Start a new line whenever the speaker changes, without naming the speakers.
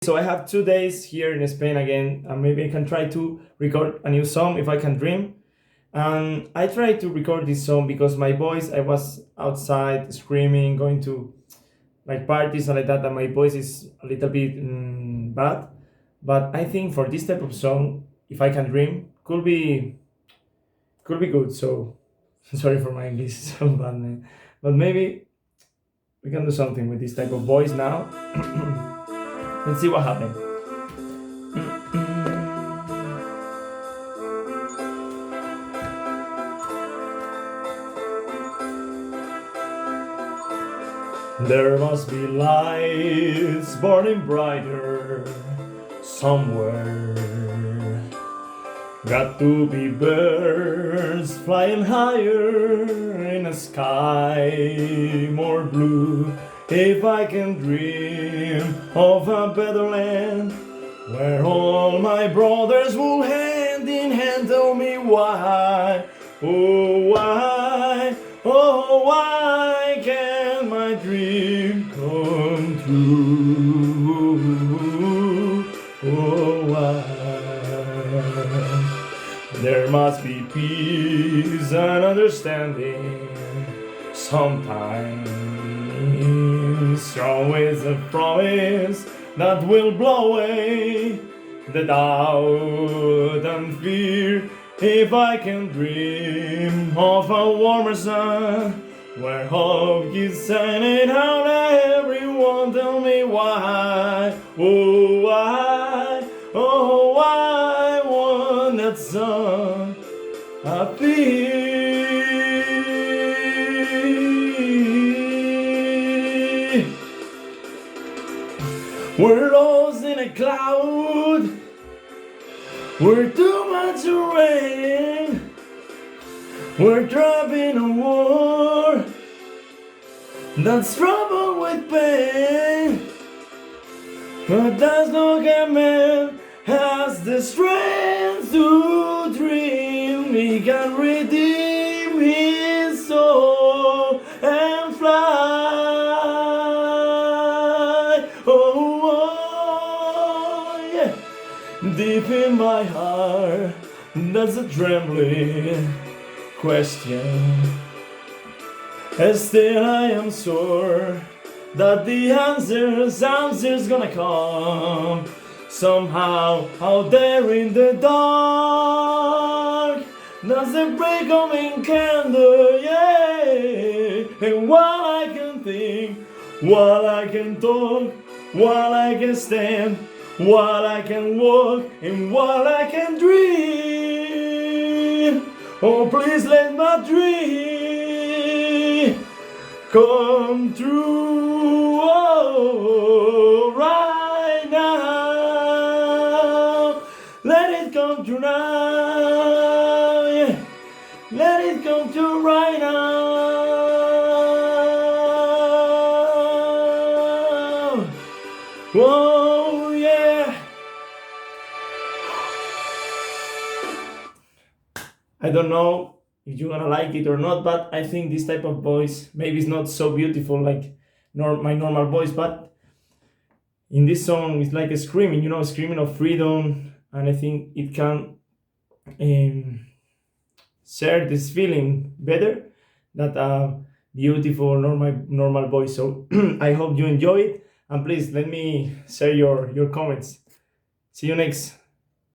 So I have 2 days here in Spain again, and maybe I can try to record a new song if I can dream. And I tried to record this song because my voice, I was outside screaming, going to like parties and like that, and my voice is a little bit bad. But I think for this type of song, if I can dream, could be good. So sorry for my English, so bad, man. But maybe we can do something with this type of voice now. Let's see what happens. There must be lights burning brighter somewhere. Got to be birds flying higher in a sky more blue. If I can dream of a better land where all my brothers will hand in hand tell me why, oh why can't my dream come true? Oh why? There must be peace and understanding sometimes. Strong is a promise that will blow away the doubt and fear. If I can dream of a warmer sun where hope keeps shining out, everyone tell me why, oh why won't that sun appear? We're lost in a cloud, we're too much rain, we're trapped in a war that's troubled with pain. But that's no man has the strength to dream. He can redeem his soul and fly. Oh, yeah. Deep in my heart, that's a trembling question. And still I am sure that the answer's gonna come somehow out there in the dark. That's the break coming candle, yeah. And while I can think, while I can talk, while I can stand, while I can walk, and while I can dream, oh please let my dream come true, oh, right now. Let it come true now, yeah. Let it come true right now. Oh, yeah. I don't know if you're gonna like it or not, but I think this type of voice maybe it's not so beautiful like my normal voice, but in this song it's like a screaming, screaming of freedom, and I think it can share this feeling better than a beautiful normal voice. So I hope you enjoy it, and please let me share your comments. See you next